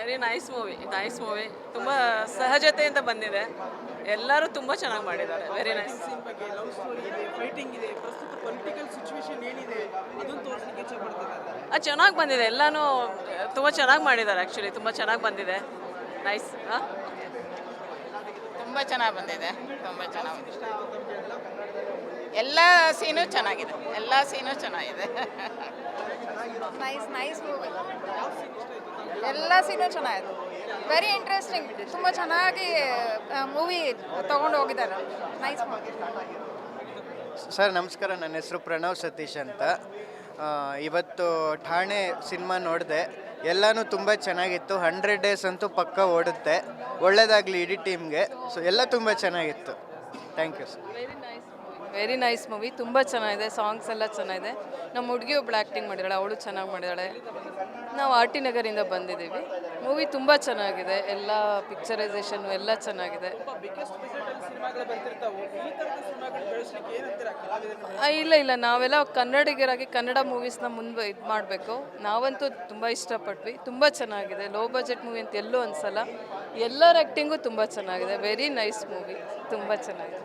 Very nice movie ತುಂಬ ಸಹಜತೆಯಿಂದ ಬಂದಿದೆ. ಎಲ್ಲರೂ ತುಂಬ ಚೆನ್ನಾಗಿ ಮಾಡಿದ್ದಾರೆ. Very nice. ಸೀನ್ ಬಗ್ಗೆ ಲವ್ ಸ್ಟೋರಿ ಇದೆ, ಫೈಟಿಂಗ್ ಇದೆ, ಪ್ರಸ್ತುತ ಪೊಲಿಟಿಕಲ್ ಸಿಚುವೇಶನ್ ಏನಿದೆ ಅದನ್ನು ತೋರಿಸಲಿಕ್ಕೆ ಇಚ್ಛೆ ಪಡ್ತಿದ್ದಾರೆ. ಅದು ಚೆನ್ನಾಗಿ ಬಂದಿದೆ. ಎಲ್ಲನೂ ತುಂಬ ಚೆನ್ನಾಗಿ ಮಾಡಿದ್ದಾರೆ. ಆ್ಯಕ್ಚುಲಿ ತುಂಬ ಚೆನ್ನಾಗಿ ಬಂದಿದೆ. ನೈಸ್. ಹಾಂ, ತುಂಬ ಚೆನ್ನಾಗಿ ಬಂದಿದೆ. ತುಂಬ ಚೆನ್ನಾಗಿ ಎಲ್ಲ ಸೀನು ಚೆನ್ನಾಗಿದೆ. ಎಲ್ಲ ಸೀನು ಚೆನ್ನಾಗಿದೆ. Nice movie. ಎಲ್ಲ ಸೀನು ಚೆನ್ನಾಗಿದೆ. Very interesting. ತುಂಬ ಚೆನ್ನಾಗಿ ಮೂವಿ ತಗೊಂಡು ಹೋಗಿದ್ದಾರೆ. Nice movie. ಸರ್ ನಮಸ್ಕಾರ, ನನ್ನ ಹೆಸರು ಪ್ರಣವ್ ಸತೀಶ್ ಅಂತ. ಇವತ್ತು ಠಾಣೆ ಸಿನಿಮಾ ನೋಡಿದೆ. ಎಲ್ಲನೂ ತುಂಬ ಚೆನ್ನಾಗಿತ್ತು. 100 ಡೇಸ್ ಅಂತೂ ಪಕ್ಕ ಓಡುತ್ತೆ. ಒಳ್ಳೆಯದಾಗಲಿ ಇಡೀ ಟೀಮ್ಗೆ. ಸೊ ಎಲ್ಲ ತುಂಬ ಚೆನ್ನಾಗಿತ್ತು. Thank you sir. Very nice movie. ತುಂಬ ಚೆನ್ನಾಗಿದೆ. ಸಾಂಗ್ಸ್ ಎಲ್ಲ ಚೆನ್ನಾಗಿದೆ. ನಮ್ಮ ಹುಡುಗಿ ಒಬ್ಳು ಆ್ಯಕ್ಟಿಂಗ್ ಮಾಡಿದ್ದಾಳೆ, ಅವಳು ಚೆನ್ನಾಗಿ ಮಾಡಿದ್ದಾಳೆ. ನಾವು ಆರ್ ಟಿ ನಗರಿಂದ ಬಂದಿದ್ದೀವಿ. ಮೂವಿ ತುಂಬ ಚೆನ್ನಾಗಿದೆ. ಎಲ್ಲ ಪಿಕ್ಚರೈಸೇಷನ್ ಎಲ್ಲ ಚೆನ್ನಾಗಿದೆ. ಬಿಗ್ಗೆಸ್ಟ್ ಬಜೆಟ್ ಸಿನಿಮಾಗಳು ಬರ್ತಿರ್ತಾವೆ, ಈ ಥರದ ಸಿನಿಮಾಗಳು ಬೆಳೆಸಲಿಕ್ಕೆ ಏನಂತೀರಾ ಕಲಾವಿದರು? ಇಲ್ಲ ನಾವೆಲ್ಲ ಕನ್ನಡಿಗರಾಗಿ ಕನ್ನಡ ಮೂವೀಸ್ನ ಮುಂದೆ ಇದು ಮಾಡಬೇಕು. ನಾವಂತೂ ತುಂಬ ಇಷ್ಟಪಟ್ವಿ. ತುಂಬ ಚೆನ್ನಾಗಿದೆ. ಲೋ ಬಜೆಟ್ ಮೂವಿ ಅಂತ ಎಲ್ಲೂ ಅನಿಸಲ್ಲ. ಎಲ್ಲರ ಆ್ಯಕ್ಟಿಂಗು ತುಂಬ ಚೆನ್ನಾಗಿದೆ. Very nice movie. ತುಂಬ ಚೆನ್ನಾಗಿದೆ.